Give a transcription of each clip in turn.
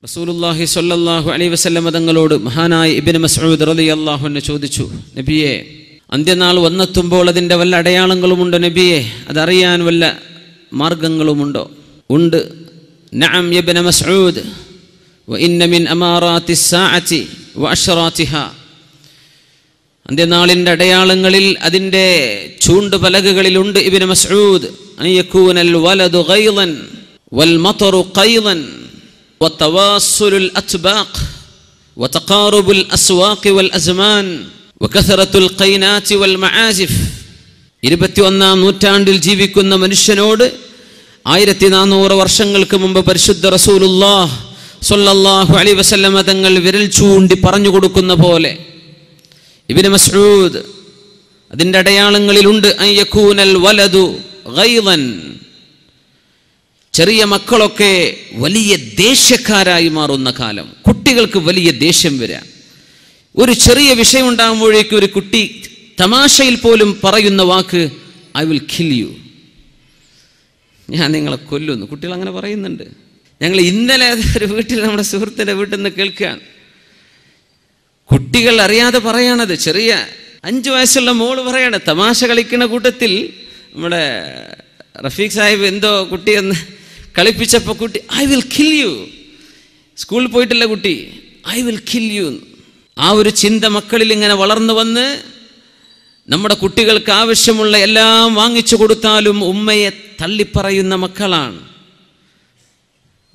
റസൂലുള്ളാഹി സ്വല്ലല്ലാഹു അലൈഹി വസല്ലം തങ്ങളോട് മഹാനായ ഇബ്നു മസ്ഊദ് റളിയല്ലാഹു അൻഹു ചോദിച്ചു, നബിയെ, അന്ത്യനാൾ വന്നെത്തുമ്പോൾ അതിൻ്റെ വല്ല അടയാളങ്ങളുമുണ്ടോ നബിയെ? അതറിയാൻ വല്ല മാർഗങ്ങളുമുണ്ടോ? ഉണ്ട്. നഅം ഇബ്നു മസ്ഊദ്, വ ഇന്ന മിൻ അമാറാത്തിസ് സാഅതി വ അശ്റാതിഹാ. അന്ത്യനാളിൻ്റെ അടയാളങ്ങളിൽ അതിൻ്റെ ചൂണ്ടുപലകകളിലുണ്ട് ഇബ്നു മസ്ഊദ്, അൻ യകൂനൽ വലദു ഗൈളൻ വൽ മതറു ഖൈളൻ وتواصل الأطباق وتقارب الأسواق والأزمان وكثرة القينات والمعازف. 21-ാം നൂറ്റാണ്ടിൽ ജീവിക്കുന്ന മനുഷ്യനോട് 1400 വർഷങ്ങൾക്ക് മുമ്പ് പരിശുദ്ധ റസൂലുള്ളാഹ് സ്വല്ലല്ലാഹു അലൈഹി വസല്ലം തങ്ങൾ വിരൽ ചൂണ്ടി പറഞ്ഞു കൊടുക്കുന്ന പോലെ ഇബ്നു മസ്ഊദ് അതിൻ്റെ അടയാളങ്ങളിലുണ്ട് അൻ യകൂനൽ വലദു ഗൈളൻ. ചെറിയ മക്കളൊക്കെ വലിയ ദേഷ്യക്കാരായി മാറുന്ന കാലം, കുട്ടികൾക്ക് വലിയ ദേഷ്യം വരിക. ഒരു ചെറിയ വിഷയം ഉണ്ടാകുമ്പോഴേക്കും ഒരു കുട്ടി തമാശയിൽ പോലും പറയുന്ന വാക്ക് ഐ വിൽ കിൽ യു, ഞാൻ നിങ്ങളെ കൊല്ലുന്നു. കുട്ടികൾ അങ്ങനെ പറയുന്നുണ്ട്. ഞങ്ങൾ ഇന്നലെ ഒരു വീട്ടിൽ നമ്മുടെ സുഹൃത്തിൻ്റെ വീട്ടിൽ നിന്ന് കേൾക്കുകയാണ്, കുട്ടികൾ അറിയാതെ പറയാണത്. ചെറിയ 5 വയസ്സുള്ള മോള് പറയാണ്, തമാശ കളിക്കുന്ന കൂട്ടത്തിൽ നമ്മുടെ റഫീഖ് സാഹിബ് എന്തോ കുട്ടിയെന്ന് കളിപ്പിച്ചപ്പോൾ കുട്ടി ഐ വിൽ കിൽ യു. സ്കൂളിൽ പോയിട്ടില്ല കുട്ടി, ഐ വിൽ കിൽ യു. ആ ഒരു ചിന്ത മക്കളിൽ ഇങ്ങനെ വളർന്നു വന്ന് നമ്മുടെ കുട്ടികൾക്ക് ആവശ്യമുള്ള എല്ലാം വാങ്ങിച്ചു കൊടുത്താലും ഉമ്മയെ തള്ളിപ്പറയുന്ന മക്കളാണ്.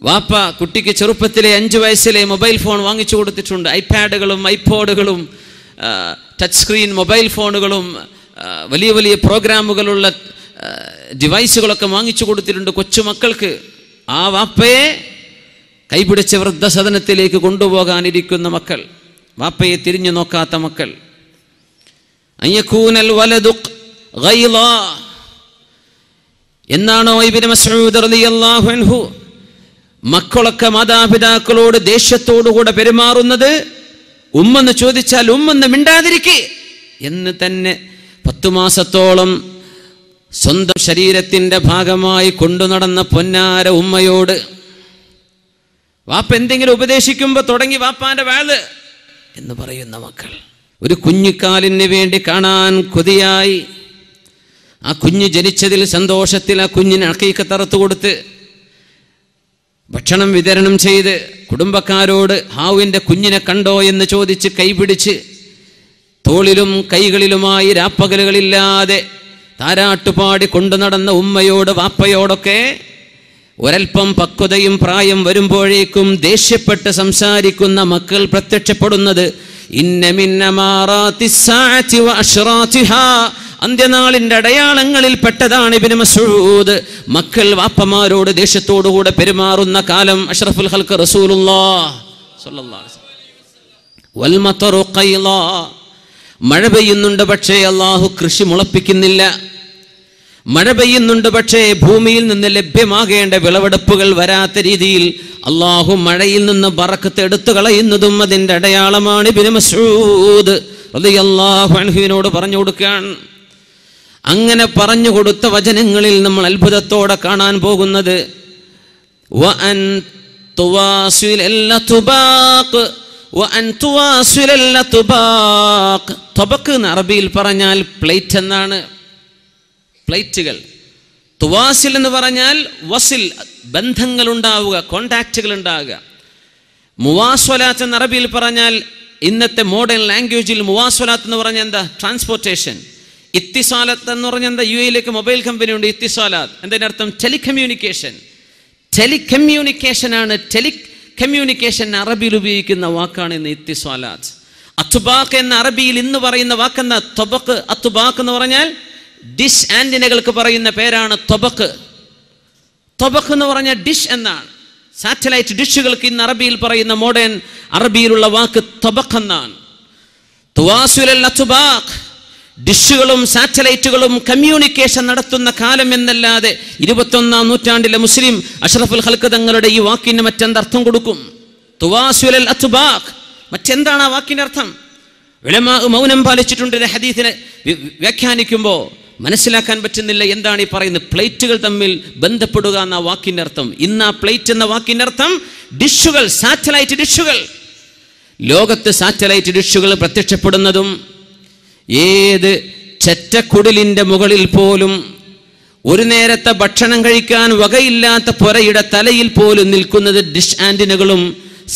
വാപ്പ കുട്ടിക്ക് ചെറുപ്പത്തിലെ 5 വയസ്സിലെ മൊബൈൽ ഫോൺ വാങ്ങിച്ചു കൊടുത്തിട്ടുണ്ട്. ഐപാഡുകളും ഐപോഡുകളും ടച്ച് സ്ക്രീൻ മൊബൈൽ ഫോണുകളും വലിയ വലിയ പ്രോഗ്രാമുകളുള്ള ഡിവൈസുകളൊക്കെ വാങ്ങിച്ചു കൊടുത്തിട്ടുണ്ട് കൊച്ചുമക്കൾക്ക്. ആ വാപ്പയെ കൈപിടിച്ച് വൃദ്ധസദനത്തിലേക്ക് കൊണ്ടുപോകാനിരിക്കുന്ന മക്കൾ, വാപ്പയെ തിരിഞ്ഞു നോക്കാത്ത മക്കൾ. അയ്യകൂനൽ വലദു ഗൈളാ എന്നാണോ ഇബ്നു മസ്ഊദ് റളിയല്ലാഹു അൻഹു മക്കളൊക്കെ മാതാപിതാക്കളോട് ദേഷ്യത്തോടുകൂടെ പെരുമാറുന്നത്? ഉമ്മെന്ന് ചോദിച്ചാൽ ഉമ്മെന്ന് മിണ്ടാതിരിക്കേ എന്ന് തന്നെ 10 മാസത്തോളം സ്വന്തം ശരീരത്തിൻ്റെ ഭാഗമായി കൊണ്ടു നടന്ന പൊന്നാര ഉമ്മയോട് വാപ്പ എന്തെങ്കിലും ഉപദേശിക്കുമ്പോൾ തുടങ്ങി വാപ്പാന്റെ വാള് എന്ന് പറയുന്ന മക്കൾ. ഒരു കുഞ്ഞിക്കാലിന് വേണ്ടി കാണാൻ കൊതിയായി ആ കുഞ്ഞ് ജനിച്ചതിൽ സന്തോഷത്തിൽ ആ കുഞ്ഞിന് അഖീഖത്ത് അറുത്ത് കൊടുത്ത് ഭക്ഷണം വിതരണം ചെയ്ത് കുടുംബക്കാരോട് ഹാവുവിൻ്റെ കുഞ്ഞിനെ കണ്ടോ എന്ന് ചോദിച്ച് കൈപിടിച്ച് തോളിലും കൈകളിലുമായി രാപ്പകലുകളില്ലാതെ താരാട്ടുപാടി കൊണ്ടു നടന്ന ഉമ്മയോട് വാപ്പയോടൊക്കെ ഒരൽപ്പം പക്വതയും പ്രായം വരുമ്പോഴേക്കും ദേഷ്യപ്പെട്ട് സംസാരിക്കുന്ന മക്കൾ പ്രത്യക്ഷപ്പെടുന്നത് ഇന്ന മിൻ അമാറാത്തിസ് സാഅതി വ അശ്റാതിഹാ. അന്ത്യനാളിൻ്റെ അടയാളങ്ങളിൽ പെട്ടതാണ് ഇബ്നു മസ്ഊദ്. മക്കൾ വാപ്പമാരോട് ദേഷ്യത്തോടുകൂടെ പെരുമാറുന്ന കാലം. അഷ്റഫുൽ ഖൽഖ് റസൂലുള്ളാഹ് സ്വല്ലല്ലാഹു അലൈഹി വസല്ലം. വൽ മതറു ഖൈളാ. മഴ പെയ്യുന്നുണ്ട്, പക്ഷേ അള്ളാഹു കൃഷി മുളപ്പിക്കുന്നില്ല. മഴ പെയ്യുന്നുണ്ട്, പക്ഷേ ഭൂമിയിൽ നിന്ന് ലഭ്യമാകേണ്ട വിളവെടുപ്പുകൾ വരാത്ത രീതിയിൽ അള്ളാഹു മഴയിൽ നിന്ന് ബറക്കത്ത് എടുത്തു കളയുന്നതും അതിൻ്റെ അടയാളമാണ്. ഇബ്നു മസ്ഊദ് റളിയല്ലാഹു അൻഹുവിനോട് പറഞ്ഞു കൊടുക്കാൻ. അങ്ങനെ പറഞ്ഞു കൊടുത്ത വചനങ്ങളിൽ നമ്മൾ അത്ഭുതത്തോടെ കാണാൻ പോകുന്നത് വഅൻ തുവാസിലൽ തുബാഖ് വഅൻ തുവാസിലൽ തുബാഖ്. തബഖ് എന്ന് അറബിയിൽ പറഞ്ഞാൽ പ്ലേറ്റ് എന്നാണ്. പ്ലേറ്റുകൾ. തുവാസിൽ എന്ന് പറഞ്ഞാൽ വസിൽ, ബന്ധങ്ങൾ ഉണ്ടാവുക, കോണ്ടാക്റ്റുകൾ ഉണ്ടാവുക. മുവാസ്വലാത്ത് എന്ന് അറബിയിൽ പറഞ്ഞാൽ ഇന്നത്തെ മോഡേൺ ലാംഗ്വേജിൽ മുവാസ്വലാത്ത് എന്ന് പറഞ്ഞാൽ എന്താ? ട്രാൻസ്പോർട്ടേഷൻ. ഇത്തിസാലത്ത് എന്ന് പറഞ്ഞാൽ എന്താ? യുഎയിലേക്ക് മൊബൈൽ കമ്പനി ഉണ്ട്, ഇത്തിസാലാത്ത്. എന്തിൻ്റെ അർത്ഥം? ടെലികമ്മ്യൂണിക്കേഷൻ. ടെലികമ്മ്യൂണിക്കേഷൻ ആണ്. ടെലികമ്മ്യൂണിക്കേഷൻ അറബിയിൽ ഉപയോഗിക്കുന്ന വാക്കാണ് ഇന്ന് ഇത്തിസാലാത്ത്. അത്തുബാഖ് എന്ന അറബിയിൽ ഇന്ന് പറയുന്ന വാക്കെന്ന തൊബക്ക്. അത്തുബാഖ് എന്ന് പറഞ്ഞാൽ ഡിഷ് ആന്റിനകൾക്ക് പറയുന്ന പേരാണ് തൊബക്ക്. തൊബക്ക് എന്ന് പറഞ്ഞാൽ ഡിഷ് എന്നാണ്. സാറ്റലൈറ്റ് ഡിഷുകൾക്ക് ഇന്ന് അറബിയിൽ പറയുന്ന മോഡേൺ അറബിയിലുള്ള വാക്ക് തൊബക്ക് എന്നാണ്. തുവാസുലൽ അത്തുബാഖ്. ഡിഷുകളും സാറ്റലൈറ്റുകളും കമ്മ്യൂണിക്കേഷൻ നടത്തുന്ന കാലം എന്നല്ലാതെ 21-ാം നൂറ്റാണ്ടിലെ മുസ്ലിം അഷ്റഫുൽ ഖൽഖ് തങ്ങളുടെ ഈ വാക്കിന് മറ്റെന്തർത്ഥം കൊടുക്കും? തുവാസുലൽ അത്തുബാഖ്. മറ്റെന്താണ് ആ വാക്കിൻ്റെ അർത്ഥം? ഉലമാ മൗനം പാലിച്ചിട്ടുണ്ട്. ഹദീസിനെ വ്യാഖ്യാനിക്കുമ്പോൾ മനസ്സിലാക്കാൻ പറ്റുന്നില്ല എന്താണ് ഈ പറയുന്നത്. പ്ലേറ്റുകൾ തമ്മിൽ ബന്ധപ്പെടുക എന്ന വാക്കിൻ്റെ അർത്ഥം. ഇന്ന് ആ പ്ലേറ്റ് എന്ന വാക്കിൻ്റെ അർത്ഥം ഡിഷുകൾ, സാറ്റലൈറ്റ് ഡിഷുകൾ. ലോകത്ത് സാറ്റലൈറ്റ് ഡിഷുകൾ പ്രത്യക്ഷപ്പെടുന്നതും ഏത് ചെറ്റക്കുടിലിൻ്റെ മുകളിൽ പോലും ഒരു നേരത്തെ ഭക്ഷണം കഴിക്കാൻ വകയില്ലാത്ത പുരയുടെ തലയിൽ പോലും നിൽക്കുന്നത് ഡിഷ് ആന്റിനകളും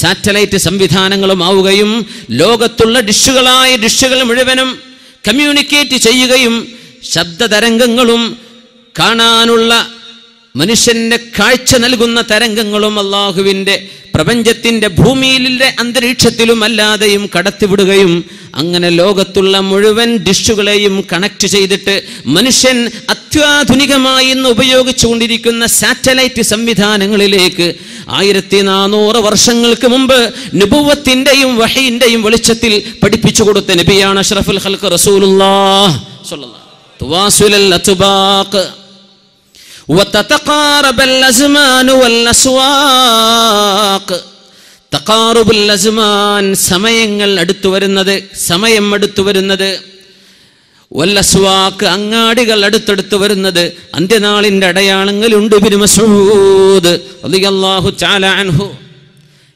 സാറ്റലൈറ്റ് സംവിധാനങ്ങളും ആവുകയും ലോകത്തുള്ള ഡിഷുകൾ മുഴുവനും കമ്മ്യൂണിക്കേറ്റ് ചെയ്യുകയും ശബ്ദ തരംഗങ്ങളും കാണാനുള്ള മനുഷ്യന്റെ കാഴ്ച നൽകുന്ന തരംഗങ്ങളും അള്ളാഹുവിൻ്റെ പ്രപഞ്ചത്തിൻ്റെ ഭൂമിയിലെ അന്തരീക്ഷത്തിലും അല്ലാതെയും കടത്തിവിടുകയും അങ്ങനെ ലോകത്തുള്ള മുഴുവൻ ഡിഷുകളെയും കണക്ട് ചെയ്തിട്ട് മനുഷ്യൻ അത്യാധുനികമായി ഇന്ന് ഉപയോഗിച്ചുകൊണ്ടിരിക്കുന്ന സാറ്റലൈറ്റ് സംവിധാനങ്ങളിലേക്ക് 1400 വർഷങ്ങൾക്ക് മുമ്പ് നുബുവത്തിൻ്റെയും വഹയിൻ്റെയും വെളിച്ചത്തിൽ പഠിപ്പിച്ചു കൊടുത്ത നബിയാണ് അഷ്റഫുൽ ഖൽഖ് റസൂലുള്ളാഹ് സ്വല്ലല്ലാഹു തുവാസുലൽ അത്ബാഖ് വതതഖാറബൽ അസ്മാൻ വൽ അസ്വാഖ്. തഖാറുബുൽ അസ്മാൻ സമയങ്ങൾ അടുത്തു വരുന്നത്, വൽ അസ്വാഖ് അങ്ങാടികൾ അടുത്തടുത്ത് വരുന്നത്. അന്ത്യനാളിൻ്റെ അടയാളങ്ങളുണ്ട്. ഇബ്നു മസ്ഊദ് റളിയല്ലാഹു തആല അൻഹു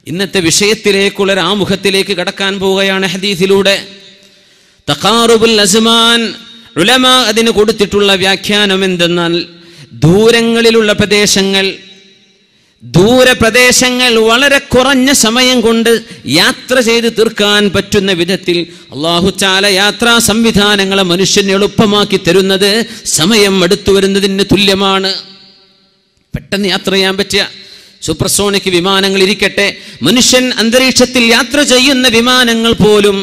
ഇന്നത്തെ വിഷയത്തിലേക്കുള്ള ഒരു ആമുഖത്തിലേക്ക് കടക്കാൻ പോവുകയാണ് ഹദീസിലൂടെ. തഖാറുബുൽ അസ്മാൻ ഉലമാ അതിന് കൊടുത്തിട്ടുള്ള വ്യാഖ്യാനം എന്തെന്നാൽ ദൂരങ്ങളിലുള്ള ദൂരപ്രദേശങ്ങൾ വളരെ കുറഞ്ഞ സമയം കൊണ്ട് യാത്ര ചെയ്ത് തീർക്കാൻ പറ്റുന്ന വിധത്തിൽ അല്ലാഹു തആല യാത്രാ സംവിധാനങ്ങളെ മനുഷ്യന് എളുപ്പമാക്കി തരുന്നത് സമയം അടുത്തു വരുന്നതിന് തുല്യമാണ്. പെട്ടെന്ന് യാത്ര ചെയ്യാൻ പറ്റിയ സൂപ്പർസോണിക് വിമാനങ്ങൾ ഇരിക്കട്ടെ, മനുഷ്യൻ അന്തരീക്ഷത്തിൽ യാത്ര ചെയ്യുന്ന വിമാനങ്ങൾ പോലും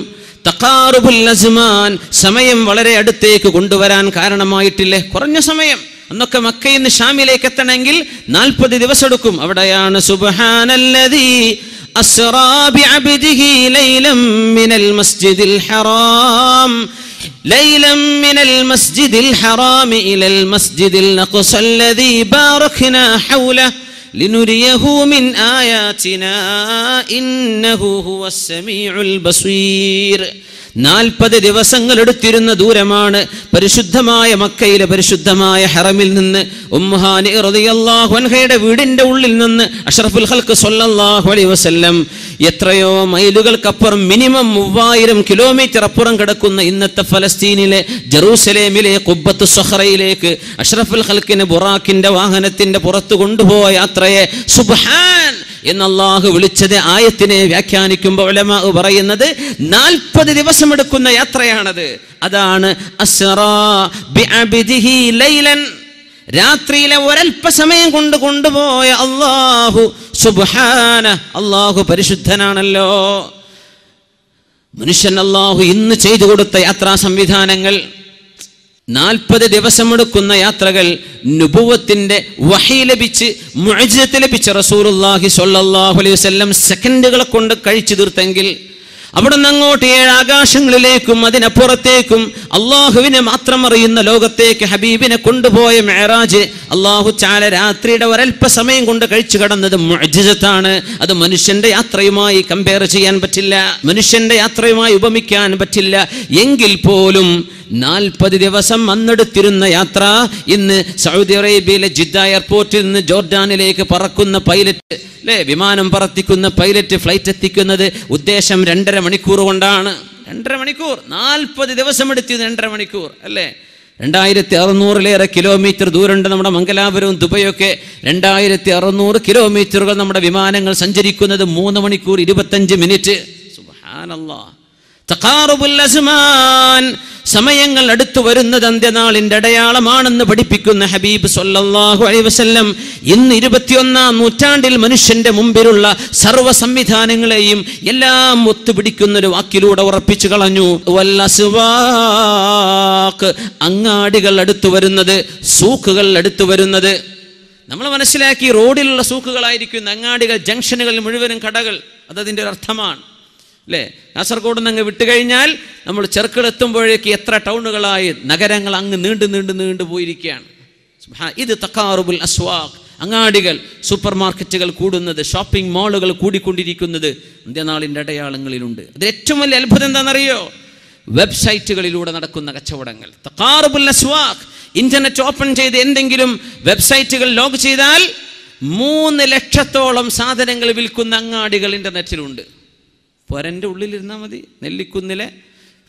തഖാറുബുൽ അസ്മാൻ സമയം വളരെ അടുത്തേക്ക് കൊണ്ടുവരാൻ കാരണമായിട്ടില്ലേ. കുറഞ്ഞ സമയം. അന്നൊക്കെ മക്കയിൽ നിന്ന് ഷാമിലേക്ക് എത്തണമെങ്കിൽ 40 ദിവസം എടുക്കും. അവിടെയാണ് സുബ്ഹാനല്ലദീ അസ്റാ ബിഅബ്ദിഹി ലൈലം മിനൽ മസ്ജിദിൽ ഹറാം ഇലൽ മസ്ജിദിൽ അഖ്സല്ലദീ ബാറക്നാ ഹൗലഹു ലിനുരിയഹു മിൻ ആയാതിനാ ഇന്നഹു ഹുവസ് സമീഉൽ ബസീർ. 40 ദിവസങ്ങൾ എടുത്തിരുന്ന ദൂരമാണ് പരിശുദ്ധമായ മക്കയിലെ പരിശുദ്ധമായ ഹറമിൽ നിന്ന് ഉമ്മുഹാനി റളിയല്ലാഹു അൻഹയുടെ വീടിന്റെ ഉള്ളിൽ നിന്ന് അഷ്റഫുൽ ഖൽഖ് സ്വല്ലല്ലാഹു അലൈഹി വസല്ലം എത്രയോ മൈലുകൾക്കപ്പുറം, മിനിമം 3000 കിലോമീറ്റർ അപ്പുറം കിടക്കുന്ന ഇന്നത്തെ ഫലസ്തീനിലെ ജെറൂസലേമിലെ ഖുബ്ബത്തുസ് സഖറയിലേക്ക് അഷ്റഫുൽ ഖൽഖിനെ ബുറാക്കിന്റെ വാഹനത്തിന്റെ പുറത്ത് കൊണ്ടുപോയ യാത്രയെ സുബ്ഹാൻ എന്ന് അല്ലാഹു വിളിച്ചത് ആയത്തിനെ വ്യാഖ്യാനിക്കുമ്പോൾ ഉലമാ പറയുന്നത് 40 ദിവസം എടുക്കുന്ന യാത്രയാണത്. അതാണ് അസ്റാ ബിഅബ്ദിഹി ലൈലൻ, രാത്രിയിലെ ഒരൽപ്പസമയം കൊണ്ട് കൊണ്ടുപോയ അല്ലാഹു സുബ്ഹാനഹു. അല്ലാഹു പരിശുദ്ധനാണല്ലോ. മനുഷ്യൻ അല്ലാഹു ഇന്ന് ചെയ്തു കൊടുത്ത യാത്രാ സംവിധാനങ്ങൾ, 40 ദിവസമെടുക്കുന്ന യാത്രകൾ നുബുവത്തിന്റെ വഹി ലഭിച്ച് മുഅ്ജിസത്ത് ലഭിച്ച റസൂലുള്ളാഹി സ്വല്ലല്ലാഹു അലൈഹി വസല്ലം സെക്കൻഡുകളെ കൊണ്ട് കഴിച്ചു തീർത്തെങ്കിൽ അവിടെ നിന്ന് അങ്ങോട്ട് 7 ആകാശങ്ങളിലേക്കും അതിനപ്പുറത്തേക്കും അള്ളാഹുവിനെ മാത്രം അറിയുന്ന ലോകത്തേക്ക് ഹബീബിനെ കൊണ്ടുപോയ മെഹറാജ് അള്ളാഹു തആല രാത്രിയുടെ ഒരൽപ്പസമയം കൊണ്ട് കഴിച്ചു കടന്നത് മുഅ്ജിസത്താണ്. അത് മനുഷ്യന്റെ യാത്രയുമായി കമ്പയർ ചെയ്യാൻ പറ്റില്ല, മനുഷ്യന്റെ യാത്രയുമായി ഉപമിക്കാൻ പറ്റില്ല. എങ്കിൽ പോലും 40 ദിവസം അന്നെടുത്തിരുന്ന യാത്ര ഇന്ന് സൗദി അറേബ്യയിലെ ജിദ്ദ എയർപോർട്ടിൽ നിന്ന് ജോർഡാനിലേക്ക് പറക്കുന്ന പൈലറ്റ് വിമാനം പറത്തിക്കുന്ന പൈലറ്റ് ഫ്ലൈറ്റ് എത്തിക്കുന്നത് ഉദ്ദേശം 2.5 മണിക്കൂർ കൊണ്ടാണ്. 2.5 മണിക്കൂർ, 40 ദിവസം എടുത്തിരുന്നു 2.5 മണിക്കൂർ അല്ലേ. 2600-ലേറെ കിലോമീറ്റർ ദൂരമുണ്ട് നമ്മുടെ മംഗലാപുരവും ദുബൈയൊക്കെ. 2600 കിലോമീറ്ററുകൾ നമ്മുടെ വിമാനങ്ങൾ സഞ്ചരിക്കുന്നത് 3 മണിക്കൂർ 25 മിനിറ്റ്. സുബ്ഹാനല്ലാഹ്. തഖാറുബുൽ അസ്മാൻ, സമയങ്ങൾ അടുത്തു വരുന്നത് അന്ത്യനാളിന്റെ അടയാളമാണെന്ന് പഠിപ്പിക്കുന്ന ഹബീബ് സ്വല്ലല്ലാഹു അലൈഹി വസല്ലം ഇന്ന് 21-ാം നൂറ്റാണ്ടിൽ മനുഷ്യന്റെ മുമ്പിലുള്ള സർവ്വ സംവിധാനങ്ങളെയും എല്ലാം ഒത്തുപിടിക്കുന്ന ഒരു വാക്കിലൂടെ ഉറപ്പിച്ചു കളഞ്ഞു. വൽ അസ്വാഖ്, അങ്ങാടികൾ അടുത്തു വരുന്നത്, സൂക്കുകൾ അടുത്തു വരുന്നത്. നമ്മൾ മനസ്സിലാക്കി റോഡിലുള്ള സൂക്കുകളായിരിക്കും അങ്ങാടികൾ, ജംഗ്ഷനുകളിൽ മുഴുവനും കടകൾ. അതതിൻ്റെ ഒരു അർത്ഥമാണ് അല്ലേ. കാസർഗോഡ് നിന്ന് അങ്ങ് വിട്ടുകഴിഞ്ഞാൽ നമ്മൾ ചെറുക്കളെത്തുമ്പോഴേക്ക് എത്ര ടൗണുകളായി, നഗരങ്ങൾ അങ്ങ് നീണ്ടു പോയിരിക്കുകയാണ്. ഇത് തഖാറുബുൽ അസ്വാഖ്, അങ്ങാടികൾ, സൂപ്പർ മാർക്കറ്റുകൾ കൂടുന്നത്, ഷോപ്പിംഗ് മാളുകൾ കൂടിക്കൊണ്ടിരിക്കുന്നത് അന്ത്യനാളിൻ്റെ അടയാളങ്ങളിലുണ്ട്. അതിൽ ഏറ്റവും വലിയ അത്ഭുതം എന്താണെന്നറിയോ? വെബ്സൈറ്റുകളിലൂടെ നടക്കുന്ന കച്ചവടങ്ങൾ. തഖാറുബുൽ അസ്വാഖ്, ഇന്റർനെറ്റ് ഓപ്പൺ ചെയ്ത് എന്തെങ്കിലും വെബ്സൈറ്റുകൾ ലോഗ് ചെയ്താൽ 3 ലക്ഷത്തോളം സാധനങ്ങൾ വിൽക്കുന്ന അങ്ങാടികൾ ഇന്റർനെറ്റിലുണ്ട്. പൊരൻ്റെ ഉള്ളിലിരുന്നാൽ മതി. നെല്ലിക്കുന്നിലെ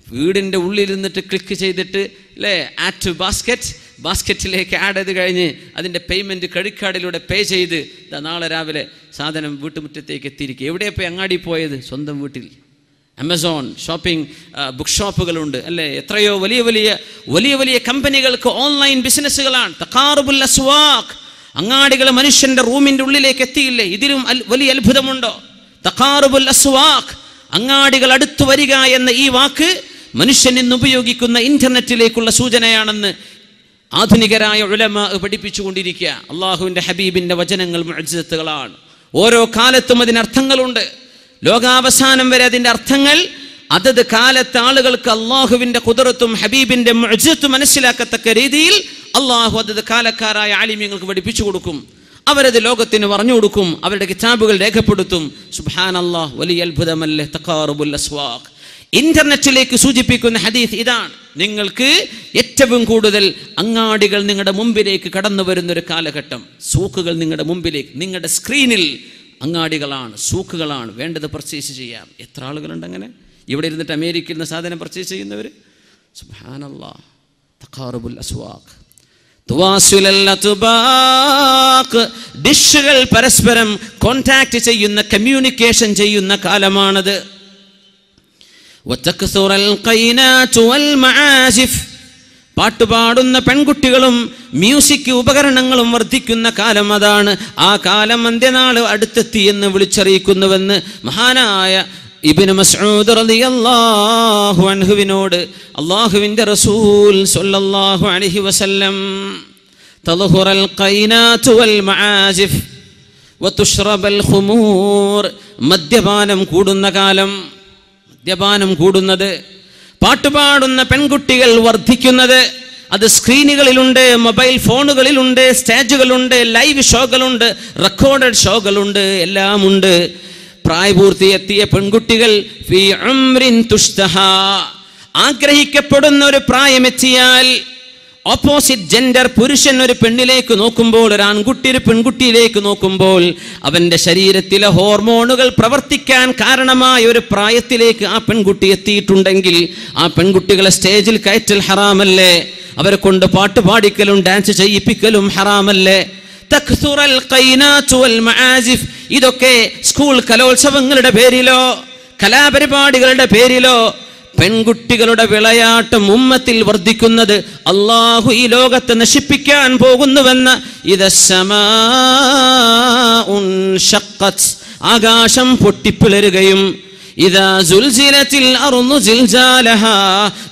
വീടിൻ്റെ ഉള്ളിലിരുന്നിട്ട് ക്ലിക്ക് ചെയ്തിട്ട് അല്ലേ, ആഡ് ബാസ്ക്കറ്റിലേക്ക് ആഡ് ചെയ്ത് കഴിഞ്ഞ് അതിൻ്റെ പേയ്മെൻറ്റ് ക്രെഡിറ്റ് കാർഡിലൂടെ പേ ചെയ്ത് നാളെ രാവിലെ സാധനം വീട്ടുമുറ്റത്തേക്ക് എത്തിയിരിക്കുക. എവിടെയാണ് പോയി അങ്ങാടി പോയത്? സ്വന്തം വീട്ടിൽ. ആമസോൺ ഷോപ്പിംഗ് ബുക്ക് ഷോപ്പുകളുണ്ട് അല്ലേ, എത്രയോ വലിയ വലിയ കമ്പനികൾക്ക് ഓൺലൈൻ ബിസിനസ്സുകളാണ്. തഖാറുബുൽ അസ്വാഖ്, അങ്ങാടികൾ മനുഷ്യൻ്റെ റൂമിൻ്റെ ഉള്ളിലേക്ക് എത്തിയില്ലേ? ഇതിലും വലിയ അത്ഭുതമുണ്ടോ? തഖാറുബുൽ അസ്വാഖ്, അങ്ങാടികൾ അടുത്തു വരിക എന്ന ഈ വാക്ക് മനുഷ്യൻ ഇന്ന് ഉപയോഗിക്കുന്ന ഇന്റർനെറ്റിലേക്കുള്ള സൂചനയാണെന്ന് ആധുനികരായ ഉലമാ പഠിപ്പിച്ചുകൊണ്ടിരിക്കുക. അള്ളാഹുവിൻ്റെ ഹബീബിൻ്റെ വചനങ്ങൾ മുഅ്ജിസത്തുകളാണ്. ഓരോ കാലത്തും അതിനർത്ഥങ്ങളുണ്ട്. ലോകാവസാനം വരെ അതിൻ്റെ അർത്ഥങ്ങൾ അതത് കാലത്ത് ആളുകൾക്ക് അള്ളാഹുവിൻ്റെ ഖുദ്റത്തും ഹബീബിൻ്റെ മുഅ്ജിസത്തും മനസ്സിലാക്കത്തക്ക രീതിയിൽ അള്ളാഹു അതത് കാലക്കാരായ ആലിമ്യങ്ങൾക്ക് പഠിപ്പിച്ചു കൊടുക്കും. അവരത് ലോകത്തിന് പറഞ്ഞു കൊടുക്കും, അവരുടെ കിതാബുകൾ രേഖപ്പെടുത്തും. സുബ്ഹാനല്ലാഹ്, വലിയ അത്ഭുതമല്ലേ തഖാറുബുൽ അസ്വാഖ്. ഇന്റർനെറ്റിലേക്ക് സൂചിപ്പിക്കുന്ന ഹദീസ് ഇതാണ്. നിങ്ങൾക്ക് ഏറ്റവും കൂടുതൽ അങ്ങാടികൾ നിങ്ങളുടെ മുമ്പിലേക്ക് കടന്നു വരുന്നൊരു കാലഘട്ടം. സൂക്കുകൾ നിങ്ങളുടെ മുമ്പിലേക്ക്, നിങ്ങളുടെ സ്ക്രീനിൽ അങ്ങാടികളാണ്, സൂക്കുകളാണ്. വേണ്ടത് പർച്ചേസ് ചെയ്യാം. എത്ര ആളുകളുണ്ട് അങ്ങനെ? ഇവിടെ ഇരുന്നിട്ട് അമേരിക്കയിൽ നിന്ന് സാധനം പർച്ചേസ് ചെയ്യുന്നവർ. സുബ്ഹാനല്ലാഹ്, തഖാറുബുൽ അസ്വാഖ്. ഡിഷുകൾ പരസ്പരം കോൺടാക്ട് ചെയ്യുന്ന, കമ്മ്യൂണിക്കേഷൻ ചെയ്യുന്ന കാലമാണത്. പാട്ടുപാടുന്ന പെൺകുട്ടികളും മ്യൂസിക് ഉപകരണങ്ങളും വർദ്ധിക്കുന്ന കാലം അതാണ്. ആ കാലം അന്ത്യനാൾ അടുത്തെത്തി എന്ന് വിളിച്ചറിയിക്കുന്നുവെന്ന് മഹാനായ ഇബ്നു മസ്ഊദ് റളിയല്ലാഹു അൻഹുവിനോട് അല്ലാഹുവിൻ്റെ റസൂൽ സ്വല്ലല്ലാഹു അലൈഹി വസല്ലം തദ്ഹുറൽ ഖൈനാതു വൽ മആസിഫ് വതുശ്റബൽ ഖുമൂർ, മദ്യപാനം കൂടുന്ന കാലം, മദ്യപാനം കൂടുന്നത്, പാട്ടുപാടുന്ന പെൺകുട്ടികൾ വർദ്ധിക്കുന്നത്. അത് സ്ക്രീനുകളിലുണ്ട്, മൊബൈൽ ഫോണുകളിലുണ്ട്, സ്റ്റേജുകളുണ്ട്, ലൈവ് ഷോകളുണ്ട്, റെക്കോർഡഡ് ഷോകളുണ്ട്, എല്ലാം ഉണ്ട്. പ്രായപൂർത്തിയെത്തിയ പെൺകുട്ടികൾ ഫീ ഉംറിൻ തുഷ്തഹാ, ആഗ്രഹിക്കപ്പെടുന്ന ഒരു പ്രായമെത്തിയാൽ ഓപ്പോസിറ്റ് ജെൻഡർ, പുരുഷൻ ഒരു പെണ്ണിലേക്ക് നോക്കുമ്പോൾ, ഒരു ആൺകുട്ടി ഒരു പെൺകുട്ടിയിലേക്ക് നോക്കുമ്പോൾ അവൻ്റെ ശരീരത്തിലെ ഹോർമോണുകൾ പ്രവർത്തിക്കാൻ കാരണമായ ഒരു പ്രായത്തിലേക്ക് ആ പെൺകുട്ടി എത്തിയിട്ടുണ്ടെങ്കിൽ ആ പെൺകുട്ടികളെ സ്റ്റേജിൽ കയറ്റൽ ഹറാമല്ലേ? അവരെ കൊണ്ട് പാട്ട് പാടിക്കലും ഡാൻസ് ചെയ്യിപ്പിക്കലും ഹറാമല്ലേ? തക്സുറൽ ഖൈനാതു വൽ മആസിഫ്, ഇതൊക്കെ സ്കൂൾ കലോത്സവങ്ങളുടെ പേരിലോ കലാപരിപാടികളുടെ പേരിലോ പെൺകുട്ടികളുടെ വിളയാട്ടം ഉമ്മത്തിൽ വർദ്ധിക്കുന്നത് അള്ളാഹു ഈ ലോകത്തെ നശിപ്പിക്കാൻ പോകുന്നുവെന്ന ഇദസ്സമാഉൻ ഷഖ്ഖത്, ആകാശം പൊട്ടിപ്പിളരുകയും ഇദാ സുൽസിലത്തിൽ അർളു സിൽസാലഹാ,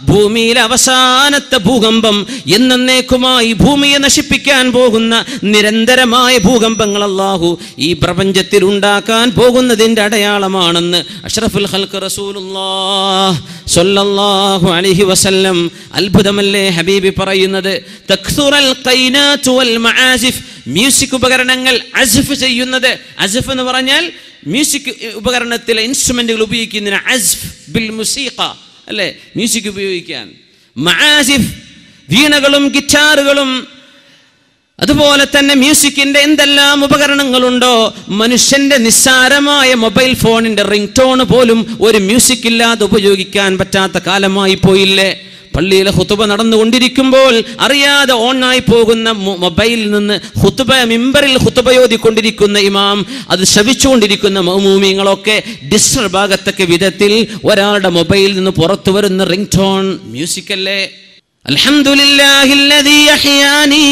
ഭൂമിയിലെ അവസാനത്തെ ഭൂകമ്പം, എന്നേക്കുമായി ഭൂമിയെ നശിപ്പിക്കാൻ പോകുന്ന നിരന്തരമായ ഭൂകമ്പങ്ങൾ അല്ലാഹു ഈ പ്രപഞ്ചത്തിൽ ഉണ്ടാക്കാൻ പോകുന്നതിൻ്റെ അടയാളമാണെന്ന് അഷ്റഫുൽ ഖൽഖ് റസൂലുള്ളാഹ് സ്വല്ലല്ലാഹു അലൈഹി വസല്ലം. അത്ഭുതമല്ലേ ഹബീബി പറയുന്നത്? തക്സുറൽ ഖൈനാതു വൽ മആസിഫ്, മ്യൂസിക് ഉപകരണങ്ങൾ അസ്ഫ് ചെയ്യുന്നത്. അസ്ഫ് എന്ന് പറഞ്ഞാൽ മ്യൂസിക് ഉപകരണത്തിലെ ഇൻസ്ട്രുമെന്റുകൾ ഉപയോഗിക്കുന്നതിന് അസ്ഫ് ബിൽ മുസീഖ അല്ലേ, മ്യൂസിക് ഉപയോഗിക്കാൻ. മആസിഫ്, വീണകളും ഗിറ്റാറുകളും, അതുപോലെ തന്നെ മ്യൂസിക്കിന്റെ എന്തെല്ലാം ഉപകരണങ്ങളുണ്ടോ, മനുഷ്യന്റെ നിസ്സാരമായ മൊബൈൽ ഫോണിന്റെ റിംഗ് ടോൺ പോലും ഒരു മ്യൂസിക് ഇല്ലാതെ ഉപയോഗിക്കാൻ പറ്റാത്ത കാലമായി പോയില്ലേ? പള്ളിയിലെ ഖുതുബ നടന്നുകൊണ്ടിരിക്കുമ്പോൾ അറിയാതെ ഓണായി പോകുന്ന മൊബൈലിൽ നിന്ന് മിമ്പറിൽ ഖുതുബയോദിക്കൊണ്ടിരിക്കുന്ന ഇമാം, അത് ശ്രവിച്ചുകൊണ്ടിരിക്കുന്ന മഅ്മൂമീങ്ങളൊക്കെ ഡിസ്റ്റർബ് ആകത്തക്ക വിധത്തിൽ ഒരാളുടെ മൊബൈലിൽ നിന്ന് പുറത്തു വരുന്ന റിംഗ് ടോൺ മ്യൂസിക് അല്ലേ? അൽഹംദുലില്ലാഹില്ലദീ അഹ്യാനി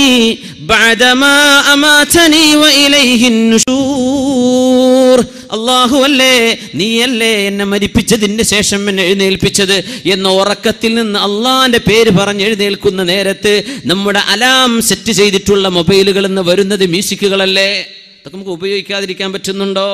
ബഅദമാ അമാതനി വഇലൈഹിൻ നുശൂർ, അല്ലാഹുവല്ലേ നീയല്ലേ എന്നെ മരിപ്പിച്ചതിന് ശേഷം എന്നെ എഴുന്നേൽപ്പിച്ചത് എന്ന ഉറക്കത്തിൽ നിന്ന് അള്ളാന്റെ പേര് പറഞ്ഞ് എഴുന്നേൽക്കുന്ന നേരത്ത് നമ്മുടെ അലാം സെറ്റ് ചെയ്തിട്ടുള്ള മൊബൈലുകളിൽ നിന്ന് വരുന്നത് മ്യൂസിക്കുകളല്ലേ? അതൊക്കെ നമുക്ക് ഉപയോഗിക്കാതിരിക്കാൻ പറ്റുന്നുണ്ടോ?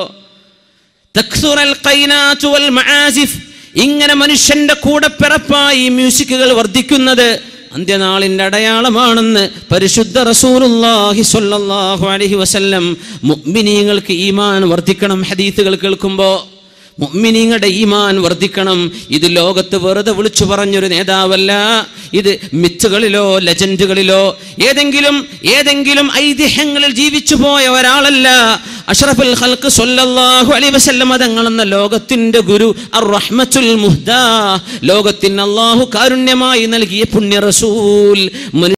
തക്സുറൽ ഖൈനാതു വൽ മആസിഫ്, ഇങ്ങനെ മനുഷ്യന്റെ കൂടെ പിറപ്പായി മ്യൂസിക്കുകൾ വർദ്ധിക്കുന്നത് അന്ത്യനാളിന്റെ അടയാളമാണെന്ന് പരിശുദ്ധ റസൂലുള്ളാഹി സ്വല്ലല്ലാഹു അലൈഹി വസല്ലം. മുഅ്മിനീങ്ങൾക്ക് ഈമാൻ വർദ്ധിക്കണം ഹദീസുകൾ കേൾക്കുമ്പോൾ. മുഅ്മിനീങ്ങളുടെ ഈമാൻ വർദ്ധിക്കണം. ഇത് ലോകത്ത് വെറുതെ വിളിച്ചു പറഞ്ഞൊരു നേതാവല്ല. ഇത് മിത്തുകളിലോ ലെജൻഡുകളിലോ ഏതെങ്കിലും ഐതിഹ്യങ്ങളിൽ ജീവിച്ചു പോയ ഒരാളല്ല. അഷ്റഫുൽ ഖൽഖ് സ്വല്ലല്ലാഹു അലൈഹി വസല്ലം തങ്ങളെന്ന ലോകത്തിന്റെ ഗുരു അർ-റഹ്മത്തുൽ മുഹ്ദാ, ലോകത്തിന് അല്ലാഹു കാരുണ്യമായി നൽകിയ പുണ്യ റസൂൽ